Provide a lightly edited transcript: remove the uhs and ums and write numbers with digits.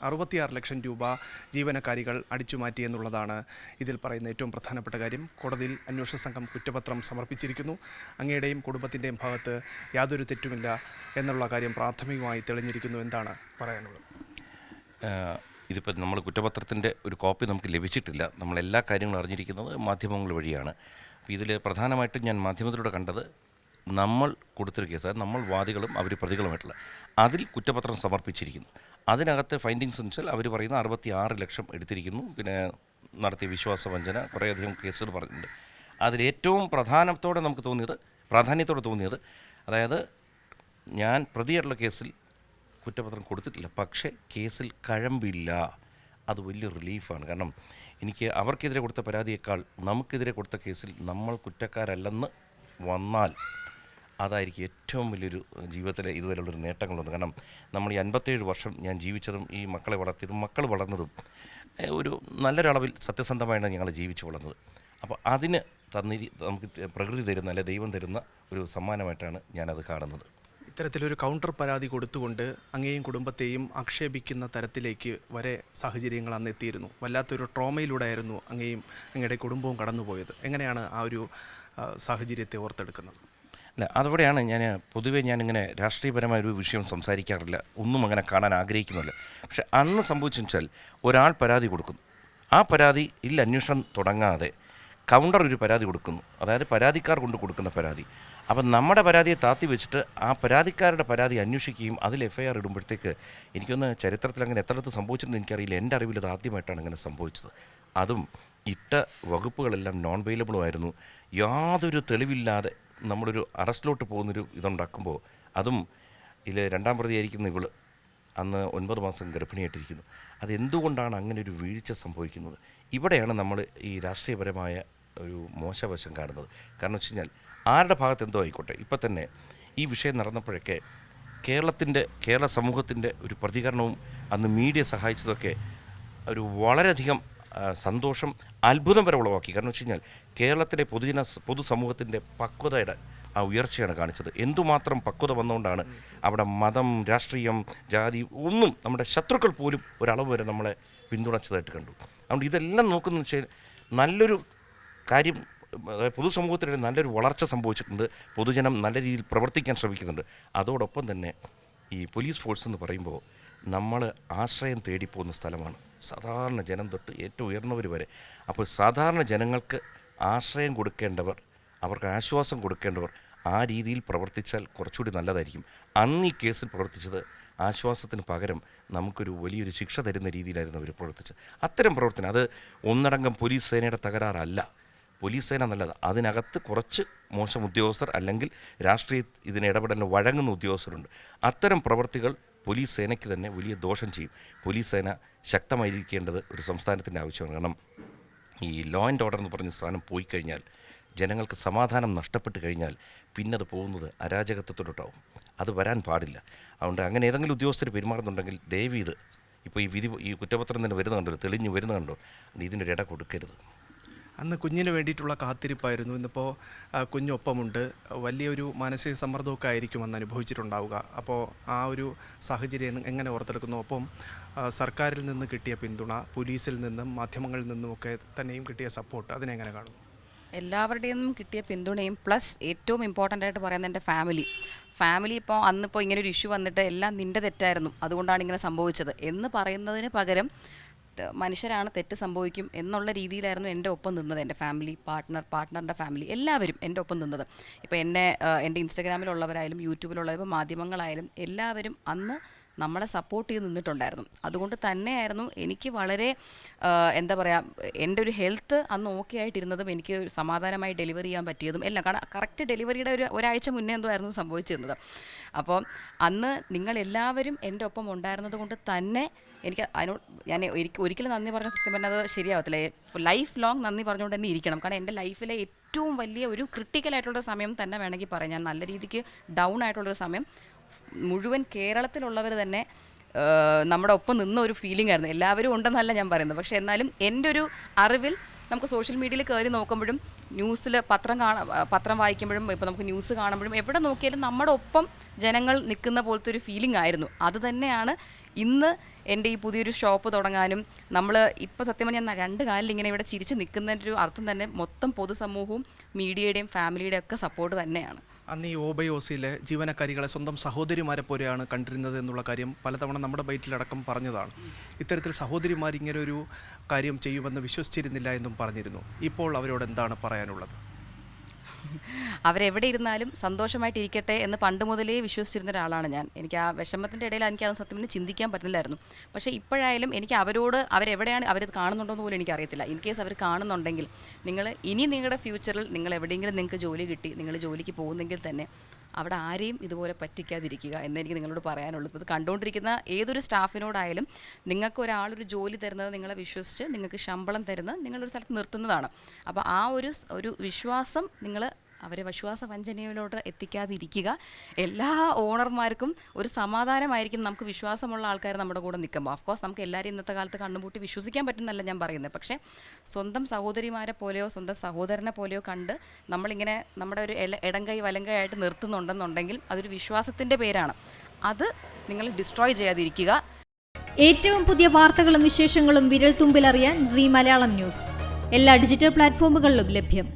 66 ലക്ഷം രൂപ ജീവനക്കാരികൾ അടിച്ചുമാറ്റി എന്നുള്ളതാണ് ഇതിൽ പറയുന്ന ഏറ്റവും പ്രധാനപ്പെട്ട കാര്യം. കോടതിയിൽ അന്വേഷണ സംഘം കുറ്റപത്രം സമർപ്പിച്ചിരിക്കുന്നു. അങ്ങയുടെയും കുടുംബത്തിൻ്റെയും ഭാഗത്ത് യാതൊരു തെറ്റുമില്ല എന്നുള്ള കാര്യം പ്രാഥമികമായി തെളിഞ്ഞിരിക്കുന്നു. എന്താണ് പറയാനുള്ളത്? ഇതിപ്പോൾ നമ്മൾ കുറ്റപത്രത്തിൻ്റെ ഒരു കോപ്പി നമുക്ക് ലഭിച്ചിട്ടില്ല. നമ്മളെല്ലാ കാര്യങ്ങളും അറിഞ്ഞിരിക്കുന്നത് മാധ്യമങ്ങൾ വഴിയാണ്. അപ്പോൾ ഇതിൽ പ്രധാനമായിട്ടും ഞാൻ മാധ്യമത്തിലൂടെ കണ്ടത് നമ്മൾ കൊടുത്തൊരു കേസ്, അതായത് നമ്മൾ വാദികളും അവർ പ്രതികളുമായിട്ടുള്ള അതിൽ കുറ്റപത്രം സമർപ്പിച്ചിരിക്കുന്നു. അതിനകത്ത് ഫൈൻഡിങ്സ് എന്ന് വെച്ചാൽ അവർ പറയുന്ന 66 ലക്ഷം എടുത്തിരിക്കുന്നു. പിന്നെ നടത്തിയ വിശ്വാസവഞ്ചന കുറേയധികം കേസുകൾ പറഞ്ഞിട്ടുണ്ട്. അതിലേറ്റവും പ്രാധാന്യത്തോടെ തോന്നിയത് അതായത് ഞാൻ പ്രതിയായിട്ടുള്ള കേസിൽ കുറ്റപത്രം കൊടുത്തിട്ടില്ല, പക്ഷേ കേസിൽ കഴമ്പില്ല. അത് വലിയ റിലീഫാണ്. കാരണം എനിക്ക് അവർക്കെതിരെ കൊടുത്ത പരാതിയേക്കാൾ നമുക്കെതിരെ കൊടുത്ത കേസിൽ നമ്മൾ കുറ്റക്കാരല്ലെന്ന് വന്നാൽ അതായിരിക്കും ഏറ്റവും വലിയൊരു ജീവിതത്തിലെ ഇതുവരെയുള്ളൊരു നേട്ടങ്ങളൊന്നും. കാരണം നമ്മൾ ഈ 57 വർഷം ഞാൻ ജീവിച്ചതും ഈ മക്കളെ വളർത്തിയതും മക്കൾ വളർന്നതും ഒരു നല്ലൊരളവിൽ സത്യസന്ധമായാണ് ഞങ്ങൾ ജീവിച്ചു വളർന്നത്. അപ്പോൾ അതിന് നമുക്ക് പ്രകൃതി തരുന്ന അല്ലെ ദൈവം തരുന്ന ഒരു സമ്മാനമായിട്ടാണ് ഞാനത് കാണുന്നത്. ഇത്തരത്തിലൊരു കൗണ്ടർ പരാതി കൊടുത്തുകൊണ്ട് അങ്ങയെയും കുടുംബത്തെയും ആക്ഷേപിക്കുന്ന തരത്തിലേക്ക് വരെ സാഹചര്യങ്ങൾ അന്ന് എത്തിയിരുന്നു. വല്ലാത്തൊരു ട്രോമയിലൂടെ ആയിരുന്നു അങ്ങയും അങ്ങയുടെ കുടുംബവും കടന്നുപോയത്. എങ്ങനെയാണ് ആ ഒരു സാഹചര്യത്തെ ഓർത്തെടുക്കുന്നത്? അല്ല, അതവിടെയാണ് പൊതുവേ ഞാനിങ്ങനെ രാഷ്ട്രീയപരമായൊരു വിഷയം സംസാരിക്കാറില്ല, ഒന്നും അങ്ങനെ കാണാൻ ആഗ്രഹിക്കുന്നില്ല. പക്ഷെ അന്ന് സംഭവിച്ചെന്ന് വെച്ചാൽ ഒരാൾ പരാതി കൊടുക്കുന്നു, ആ പരാതിയിൽ അന്വേഷണം തുടങ്ങാതെ കൗണ്ടർ ഒരു പരാതി കൊടുക്കുന്നു, അതായത് പരാതിക്കാർ കൊണ്ട് കൊടുക്കുന്ന പരാതി. അപ്പം നമ്മുടെ പരാതിയെ താത്തി വെച്ചിട്ട് ആ പരാതിക്കാരുടെ പരാതി അന്വേഷിക്കുകയും അതിൽ FIR ഇടുമ്പോഴത്തേക്ക് എനിക്കൊന്ന് ചരിത്രത്തിൽ അങ്ങനെ എത്രയിടത്ത് സംഭവിച്ചിട്ടുണ്ടെന്ന് എനിക്കറിയില്ല. എൻ്റെ അറിവിൽ ഇത് ആദ്യമായിട്ടാണ് അങ്ങനെ സംഭവിച്ചത്. അതും ഇട്ട വകുപ്പുകളെല്ലാം നോൺ വെയിലബിളും ആയിരുന്നു. യാതൊരു തെളിവില്ലാതെ നമ്മളൊരു അറസ്റ്റിലോട്ട് പോകുന്നൊരു ഇതുണ്ടാക്കുമ്പോൾ, അതും ഇതിൽ രണ്ടാം പ്രതിയായിരിക്കുന്ന ഇവള് അന്ന് 9 മാസം ഗർഭിണിയായിട്ടിരിക്കുന്നു. അതെന്തുകൊണ്ടാണ് അങ്ങനെ ഒരു വീഴ്ച സംഭവിക്കുന്നത്? ഇവിടെയാണ് നമ്മൾ ഈ രാഷ്ട്രീയപരമായ ഒരു മോശവശം കാണുന്നത്. കാരണം വെച്ച് കഴിഞ്ഞാൽ ആരുടെ ഭാഗത്ത് എന്തോ ആയിക്കോട്ടെ, ഇപ്പം തന്നെ ഈ വിഷയം നടന്നപ്പോഴൊക്കെ കേരള സമൂഹത്തിൻ്റെ ഒരു പ്രതികരണവും അന്ന് മീഡിയ സഹായിച്ചതൊക്കെ ഒരു വളരെയധികം സന്തോഷം, അത്ഭുതം വരെ ഉളവാക്കി. കാരണം വെച്ച് കഴിഞ്ഞാൽ കേരളത്തിലെ പൊതുസമൂഹത്തിൻ്റെ പക്വതയുടെ ആ ഉയർച്ചയാണ് കാണിച്ചത്. എന്തുമാത്രം പക്വത വന്നുകൊണ്ടാണ് അവിടെ മതം, രാഷ്ട്രീയം, ജാതി ഒന്നും നമ്മുടെ ശത്രുക്കൾ പോലും ഒരളവ് വരെ നമ്മളെ പിന്തുണച്ചതായിട്ട് കണ്ടു. അതുകൊണ്ട് ഇതെല്ലാം നോക്കുന്ന വെച്ചാൽ നല്ലൊരു കാര്യം, പൊതുസമൂഹത്തിൻ്റെ നല്ലൊരു വളർച്ച സംഭവിച്ചിട്ടുണ്ട്. പൊതുജനം നല്ല രീതിയിൽ പ്രവർത്തിക്കാൻ ശ്രമിക്കുന്നുണ്ട്. അതോടൊപ്പം തന്നെ ഈ പോലീസ് ഫോഴ്സ് എന്ന് പറയുമ്പോൾ നമ്മൾ ആശ്രയം തേടിപ്പോകുന്ന സ്ഥലമാണ്. സാധാരണ ജനം തൊട്ട് ഏറ്റവും ഉയർന്നവർ വരെ. അപ്പോൾ സാധാരണ ജനങ്ങൾക്ക് ആശ്രയം കൊടുക്കേണ്ടവർ, അവർക്ക് ആശ്വാസം കൊടുക്കേണ്ടവർ ആ രീതിയിൽ പ്രവർത്തിച്ചാൽ കുറച്ചുകൂടി നല്ലതായിരിക്കും. അന്ന് ഈ കേസിൽ പ്രവർത്തിച്ചത് ആശ്വാസത്തിന് പകരം നമുക്കൊരു വലിയൊരു ശിക്ഷ തരുന്ന രീതിയിലായിരുന്നു അവർ പ്രവർത്തിച്ചത്. അത്തരം പ്രവർത്തനം അത് ഒന്നടങ്കം പോലീസ് സേനയുടെ തകരാറല്ല. പോലീസ് സേന നല്ലത്, അതിനകത്ത് കുറച്ച് മോശം ഉദ്യോഗസ്ഥർ അല്ലെങ്കിൽ രാഷ്ട്രീയ ഇതിനിടപെടലിന് വഴങ്ങുന്ന ഉദ്യോഗസ്ഥരുണ്ട്. അത്തരം പ്രവർത്തികൾ പോലീസ് സേനയ്ക്ക് തന്നെ വലിയ ദോഷം ചെയ്യും. പോലീസ് സേന ശക്തമായിരിക്കേണ്ടത് ഒരു സംസ്ഥാനത്തിൻ്റെ ആവശ്യമാണ്. കാരണം ഈ ലോ ആൻഡ് ഓർഡർ എന്ന് പറഞ്ഞ സാധനം പോയി കഴിഞ്ഞാൽ, ജനങ്ങൾക്ക് സമാധാനം നഷ്ടപ്പെട്ട് കഴിഞ്ഞാൽ പിന്നത് പോകുന്നത് അരാജകത്വത്തോട്ടാവും. അത് വരാൻ പാടില്ല. അതുകൊണ്ട് അങ്ങനെ ഏതെങ്കിലും ഉദ്യോഗസ്ഥർ പെരുമാറുന്നുണ്ടെങ്കിൽ ദയവ് ഇത് ഇപ്പോൾ ഈ കുറ്റപത്രം തന്നെ വരുന്ന കണ്ടോ, തെളിഞ്ഞു വരുന്ന കണ്ടോ, ഇതിൻ്റെ ഇട കൊടുക്കരുത്. അന്ന് കുഞ്ഞിന് വേണ്ടിയിട്ടുള്ള കാത്തിരിപ്പായിരുന്നു. ഇന്നിപ്പോൾ കുഞ്ഞൊപ്പമുണ്ട്. വലിയൊരു മാനസിക സമ്മർദ്ദമൊക്കെ ആയിരിക്കും അന്ന് അനുഭവിച്ചിട്ടുണ്ടാവുക. അപ്പോൾ ആ ഒരു സാഹചര്യം എങ്ങനെ ഓർത്തെടുക്കുന്നു? ഒപ്പം സർക്കാരിൽ നിന്ന് കിട്ടിയ പിന്തുണ, പോലീസിൽ നിന്നും മാധ്യമങ്ങളിൽ നിന്നുമൊക്കെ തന്നെയും കിട്ടിയ സപ്പോർട്ട്, അതിനെങ്ങനെ കാണുന്നു? എല്ലാവരുടെയും കിട്ടിയ പിന്തുണയും പ്ലസ് ഏറ്റവും ഇമ്പോർട്ടൻ്റ് ആയിട്ട് പറയുന്നത് എൻ്റെ ഫാമിലി ഇപ്പോൾ അന്നിപ്പോൾ ഇങ്ങനെ ഒരു ഇഷ്യൂ വന്നിട്ട് എല്ലാം നിൻ്റെ തെറ്റായിരുന്നു, അതുകൊണ്ടാണ് ഇങ്ങനെ സംഭവിച്ചത് എന്ന് പറയുന്നതിന് പകരം മനുഷ്യരാണ്, തെറ്റ് സംഭവിക്കും എന്നുള്ള രീതിയിലായിരുന്നു എൻ്റെ ഒപ്പം നിന്നത്. എൻ്റെ ഫാമിലി, പാർട്ട്ണറിൻ്റെ ഫാമിലി എല്ലാവരും എൻ്റെ ഒപ്പം നിന്നത്. ഇപ്പോൾ എൻ്റെ ഇൻസ്റ്റഗ്രാമിലുള്ളവരായാലും യൂട്യൂബിലുള്ളവരും മാധ്യമങ്ങളായാലും എല്ലാവരും അന്ന് നമ്മളെ സപ്പോർട്ട് ചെയ്ത് നിന്നിട്ടുണ്ടായിരുന്നു. അതുകൊണ്ട് തന്നെയായിരുന്നു എനിക്ക് വളരെ എന്താ പറയുക, എൻ്റെ ഒരു ഹെൽത്ത് അന്ന് ഓക്കെ ആയിട്ടിരുന്നതും എനിക്ക് സമാധാനമായി ഡെലിവറി ചെയ്യാൻ പറ്റിയതും എല്ലാം. കാരണം കറക്റ്റ് ഡെലിവറിയുടെ ഒരാഴ്ച മുന്നേ എന്തോ ആയിരുന്നു സംഭവിച്ചിരുന്നത്. അപ്പോൾ അന്ന് നിങ്ങളെല്ലാവരും എൻ്റെ ഒപ്പം ഉണ്ടായിരുന്നത് കൊണ്ട് തന്നെ ഞാൻ ഒരിക്കലും നന്ദി പറഞ്ഞ സത്യം പറഞ്ഞാൽ അത് ശരിയാവത്തില്ല. ലൈഫ് ലോങ് നന്ദി പറഞ്ഞുകൊണ്ട് തന്നെ ഇരിക്കണം. കാരണം എൻ്റെ ലൈഫിലെ ഏറ്റവും വലിയ ഒരു ക്രിട്ടിക്കലായിട്ടുള്ള സമയം തന്നെ വേണമെങ്കിൽ പറയാം. ഞാൻ നല്ല രീതിക്ക് ഡൗൺ ആയിട്ടുള്ളൊരു സമയം മുഴുവൻ കേരളത്തിലുള്ളവർ തന്നെ നമ്മുടെ ഒപ്പം നിന്ന ഒരു ഫീലിംഗ് ആയിരുന്നു. എല്ലാവരും ഉണ്ടെന്നല്ല ഞാൻ പറയുന്നത്, പക്ഷേ എന്നാലും എൻ്റെ ഒരു അറിവിൽ നമുക്ക് സോഷ്യൽ മീഡിയയിൽ കയറി നോക്കുമ്പോഴും ന്യൂസിൽ പത്രം വായിക്കുമ്പോഴും ഇപ്പോൾ നമുക്ക് ന്യൂസ് കാണുമ്പോഴും എവിടെ നോക്കിയാലും നമ്മുടെ ഒപ്പം ജനങ്ങൾ നിൽക്കുന്ന പോലത്തെ ഒരു ഫീലിംഗ് ആയിരുന്നു. അത് തന്നെയാണ് ഇന്ന് എൻ്റെ ഈ പുതിയൊരു ഷോപ്പ് തുടങ്ങാനും നമ്മൾ ഇപ്പോൾ സത്യം പറഞ്ഞാൽ 2 കാലിൽ ഇങ്ങനെ ഇവിടെ ചിരിച്ച് നിൽക്കുന്നതിൻ്റെ ഒരു അർത്ഥം തന്നെ മൊത്തം പൊതുസമൂഹവും മീഡിയയുടെയും ഫാമിലിയുടെയും ഒക്കെ സപ്പോർട്ട് തന്നെയാണ്. അന്ന് ഈ OBOCയിലെ ജീവനക്കാരികളെ സ്വന്തം സഹോദരിമാരെ പോലെയാണ് കണ്ടിരുന്നത് എന്നുള്ള കാര്യം പലതവണ നമ്മുടെ ബൈറ്റിലടക്കം പറഞ്ഞതാണ്. ഇത്തരത്തിൽ സഹോദരിമാർ ഇങ്ങനെ ഒരു കാര്യം ചെയ്യുമെന്ന് വിശ്വസിച്ചിരുന്നില്ല എന്നും പറഞ്ഞിരുന്നു. ഇപ്പോൾ അവരോട് എന്താണ് പറയാനുള്ളത്? അവരെവിടെ ഇരുന്നാലും സന്തോഷമായിട്ടിരിക്കട്ടെ എന്ന് പണ്ട് മുതലേ വിശ്വസിച്ചിരുന്ന ഒരാളാണ് ഞാൻ. എനിക്ക് ആ വിഷമത്തിൻ്റെ ഇടയിൽ എനിക്ക് അത് സത്യം പറഞ്ഞാൽ ചിന്തിക്കാൻ പറ്റുന്നില്ലായിരുന്നു. പക്ഷേ ഇപ്പോഴായാലും എനിക്ക് അവരോട് അവരെവിടെയാണ് അവരത് കാണുന്നുണ്ടോയെന്ന് പോലും എനിക്കറിയത്തില്ല. ഇൻ കേസ് അവർ കാണുന്നുണ്ടെങ്കിൽ ഇനി നിങ്ങളുടെ ഫ്യൂച്ചറിൽ നിങ്ങൾ എവിടെയെങ്കിലും നിങ്ങൾക്ക് ജോലി കിട്ടി നിങ്ങൾ ജോലിക്ക് പോകുന്നെങ്കിൽ തന്നെ അവിടെ ആരെയും ഇതുപോലെ പറ്റിക്കാതിരിക്കുക എന്നെനിക്ക് നിങ്ങളോട് പറയാനുള്ളൂ. ഇത് കണ്ടുകൊണ്ടിരിക്കുന്ന ഏതൊരു സ്റ്റാഫിനോടായാലും നിങ്ങൾക്ക് ഒരാളൊരു ജോലി തരുന്നത് നിങ്ങളെ വിശ്വസിച്ച് നിങ്ങൾക്ക് ശമ്പളം തരുന്നത് നിങ്ങളൊരു സ്ഥലത്ത് നിർത്തുന്നതാണ്. അപ്പോൾ ആ ഒരു വിശ്വാസം നിങ്ങൾ അവരെ വിശ്വാസവഞ്ചനയിലോട്ട് എത്തിക്കാതിരിക്കുക. എല്ലാ ഓണർമാർക്കും ഒരു സമാധാനമായിരിക്കും നമുക്ക് വിശ്വാസമുള്ള ആൾക്കാർ നമ്മുടെ കൂടെ നിൽക്കുമ്പോൾ. ഓഫ്കോഴ്സ് നമുക്ക് എല്ലാവരും ഇന്നത്തെ കാലത്ത് കണ്ണുപൂട്ടി വിശ്വസിക്കാൻ പറ്റുന്നല്ല ഞാൻ പറയുന്നത്. പക്ഷേ സ്വന്തം സഹോദരിമാരെ പോലെയോ സ്വന്തം സഹോദരനെ പോലെയോ കണ്ട് നമ്മളിങ്ങനെ നമ്മുടെ ഒരു ഇടം കൈ വലം കൈ ആയിട്ട് നിർത്തുന്നുണ്ടെന്നുണ്ടെങ്കിൽ അതൊരു വിശ്വാസത്തിൻ്റെ പേരാണ്. അത് നിങ്ങൾ ഡിസ്ട്രോയ് ചെയ്യാതിരിക്കുക. ഏറ്റവും പുതിയ വാർത്തകളും വിശേഷങ്ങളും വിരൽ തുമ്പിലറിയാൻ സീ മലയാളം ന്യൂസ് എല്ലാ ഡിജിറ്റൽ പ്ലാറ്റ്ഫോമുകളിലും ലഭ്യം.